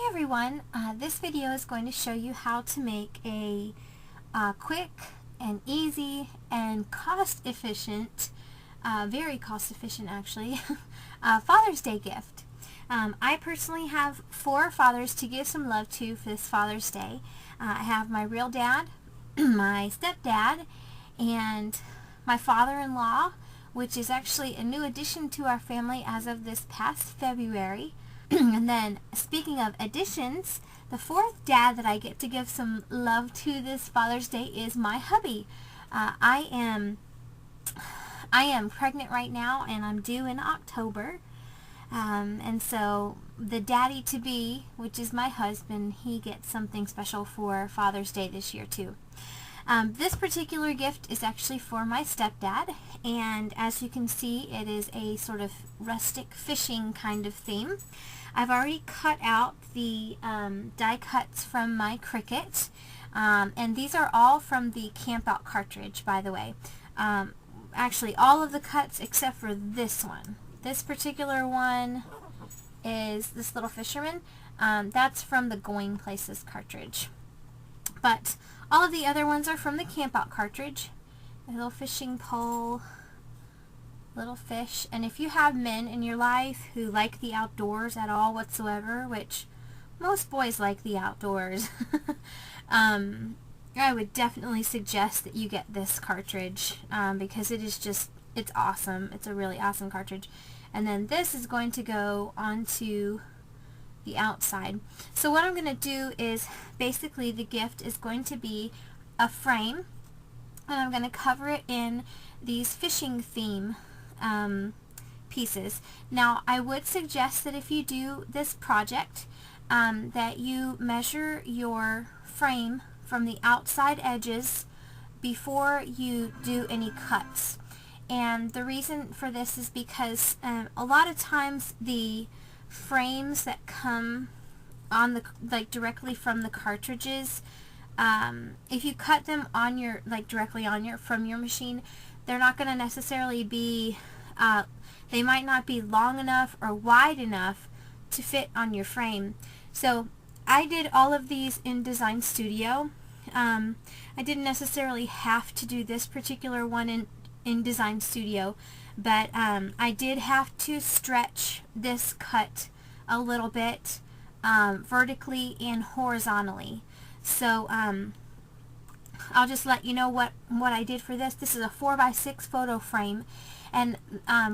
everyone, this video is going to show you how to make a quick and easy and cost-efficient, very cost-efficient actually, Father's Day gift. I personally have 4 fathers to give some love to for this Father's Day. I have my real dad, my stepdad, and my father-in-law, which is actually a new addition to our family as of this past February. And then, speaking of additions, the 4th dad that I get to give some love to this Father's Day is my hubby. I am pregnant right now, and I'm due in October. And so the daddy-to-be, which is my husband, he gets something special for Father's Day this year too. This particular gift is actually for my stepdad, and as you can see, it is a sort of rustic fishing kind of theme. I've already cut out the die cuts from my Cricut, and these are all from the Camp Out cartridge, by the way. Actually, all of the cuts except for this one. This particular one is this little fisherman. That's from the Going Places cartridge. But all of the other ones are from the Camp Out cartridge. A little fishing pole, little fish. And if you have men in your life who like the outdoors at all whatsoever, which most boys like the outdoors, I would definitely suggest that you get this cartridge because it is just, it's awesome. It's a really awesome cartridge. And then this is going to go onto the outside. So what I'm going to do is, basically the gift is going to be a frame, and I'm going to cover it in these fishing theme pieces. Now, I would suggest that if you do this project, that you measure your frame from the outside edges before you do any cuts. And the reason for this is because a lot of times the frames that come on the directly from the cartridges, if you cut them on your directly on your from your machine, they're not going to necessarily be they might not be long enough or wide enough to fit on your frame. So I did all of these in Design Studio. I didn't necessarily have to do this particular one in Design Studio, but I did have to stretch this cut a little bit vertically and horizontally. So I'll just let you know what I did for this. This is a 4x6 photo frame, and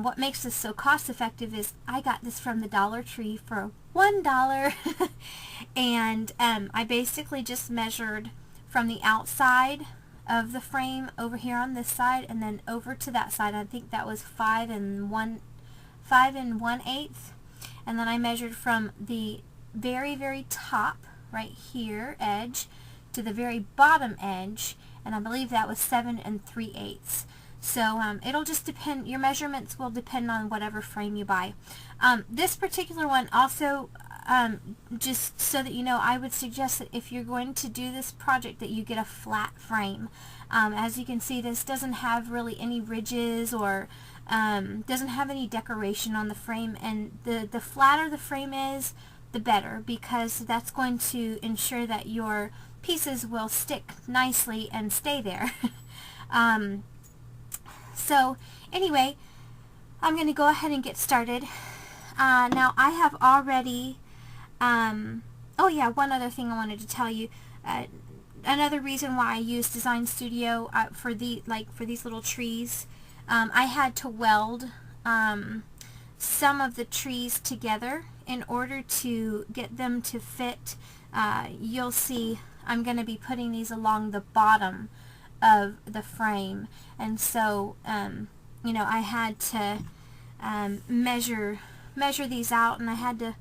what makes this so cost effective is I got this from the Dollar Tree for $1 and I basically just measured from the outside of the frame over here on this side and then over to that side. I think that was 5 1/8, and then I measured from the very top right here edge to the very bottom edge, and I believe that was 7 3/8. So it'll just depend, your measurements will depend on whatever frame you buy. This particular one also, just so that you know, I would suggest that if you're going to do this project that you get a flat frame. As you can see, this doesn't have really any ridges or doesn't have any decoration on the frame, and the flatter the frame is, the better, because that's going to ensure that your pieces will stick nicely and stay there. So anyway, I'm going to go ahead and get started. Now I have already, oh yeah, one other thing I wanted to tell you. Another reason why I use Design Studio for these little trees, I had to weld some of the trees together in order to get them to fit. You'll see I'm going to be putting these along the bottom of the frame, and so you know, I had to measure these out, and I had to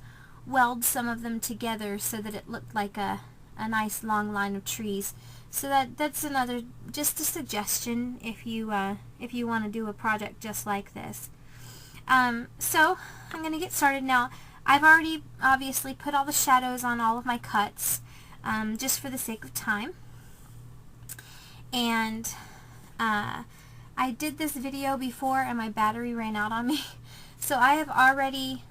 weld some of them together so that it looked like a nice long line of trees. So that's another, just a suggestion if you want to do a project just like this. So I'm going to get started now. I've already obviously put all the shadows on all of my cuts, just for the sake of time. And I did this video before and my battery ran out on me. So I have already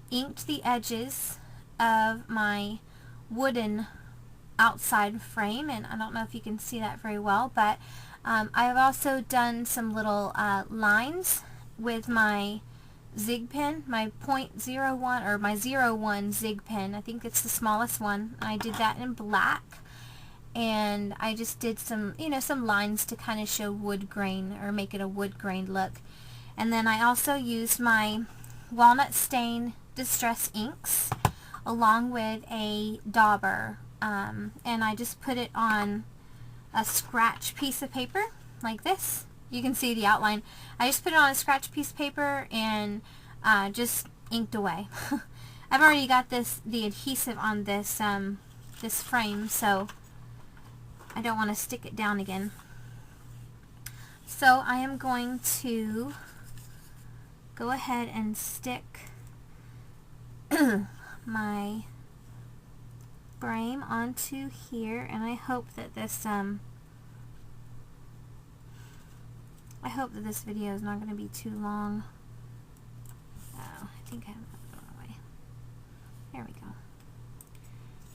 inked the edges of my wooden outside frame, and I don't know if you can see that very well, but I've also done some little lines with my zig pen, my .01 or my 01 zig pen. I think it's the smallest one. I did that in black, and I just did some, some lines to kind of show wood grain or make it a wood grain look. And then I also used my walnut stain distress inks along with a dauber, and I just put it on a scratch piece of paper like this. You can see the outline. I just put it on a scratch piece of paper and just inked away. I've already got the adhesive on this this frame, so I don't want to stick it down again. So I am going to go ahead and stick my frame onto here, and I hope that this video is not going to be too long. Oh, I think I have it the wrong way. There we go.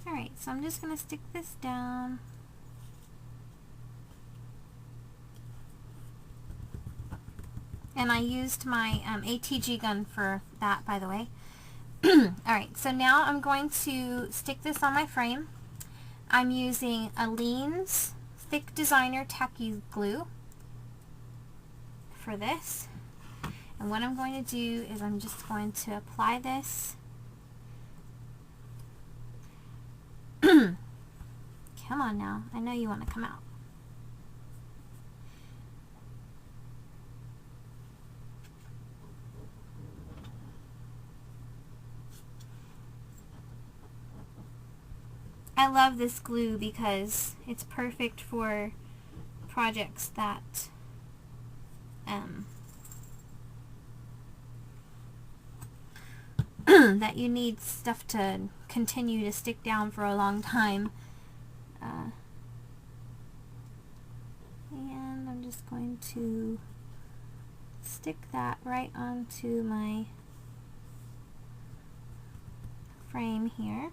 Alright, so I'm just going to stick this down. And I used my ATG gun for that, by the way. Alright, so now I'm going to stick this on my frame. I'm using Aleene's Thick Designer Tacky Glue for this. And what I'm going to do is I'm just going to apply this. Come on now, I know you want to come out. I love this glue because it's perfect for projects that that you need stuff to continue to stick down for a long time. And I'm just going to stick that right onto my frame here.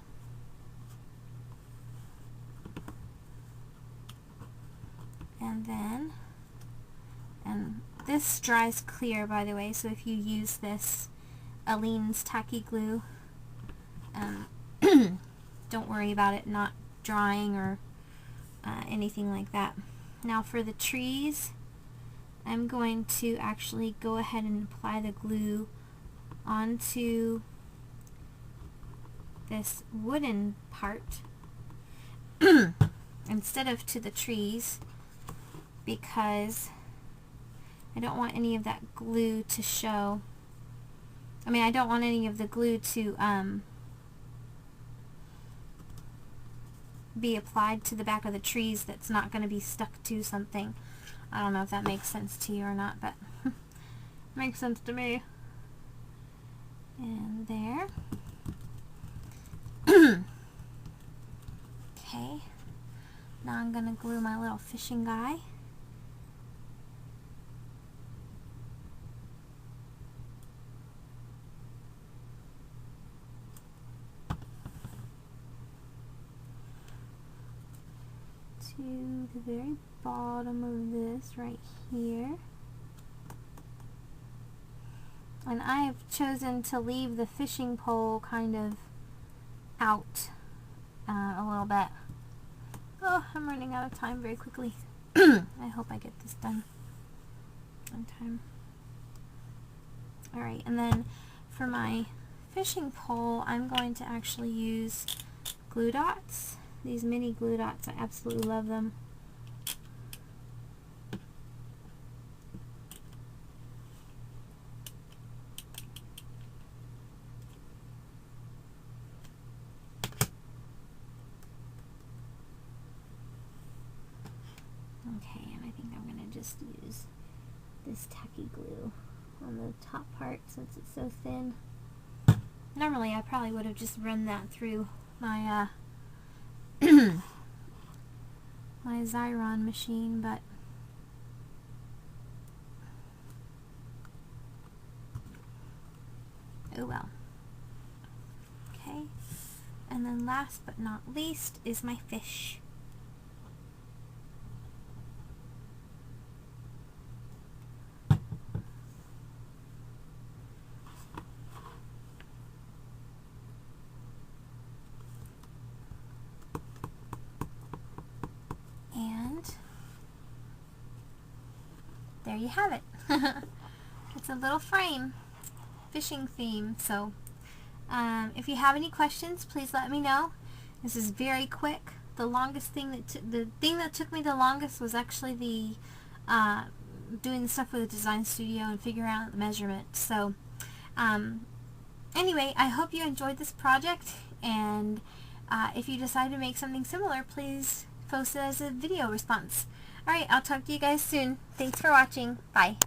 And this dries clear, by the way, so if you use this Aleene's Tacky Glue, don't worry about it not drying or anything like that. Now for the trees, I'm going to actually go ahead and apply the glue onto this wooden part instead of to the trees, because I don't want any of that glue to show. I mean, I don't want any of the glue to be applied to the back of the trees that's not going to be stuck to something. I don't know if that makes sense to you or not, but makes sense to me. And there. Okay. Now I'm going to glue my little fishing guy. To the very bottom of this right here. And I have chosen to leave the fishing pole kind of out a little bit. Oh, I'm running out of time very quickly. I hope I get this done on time. Alright, and then for my fishing pole, I'm going to actually use glue dots. These mini glue dots, I absolutely love them. Okay, and I think I'm going to just use this tacky glue on the top part since it's so thin. Normally I probably would have just run that through my my Xyron machine, but oh well. Okay, And then last but not least is my fish. And there you have it. It's a little frame, fishing theme. So if you have any questions, please let me know. This is very quick. The longest thing the thing that took me the longest was actually the doing the stuff with the design studio and figuring out the measurements. So anyway, I hope you enjoyed this project, and if you decide to make something similar, please post it as a video response. Alright, I'll talk to you guys soon. Thanks for watching. Bye.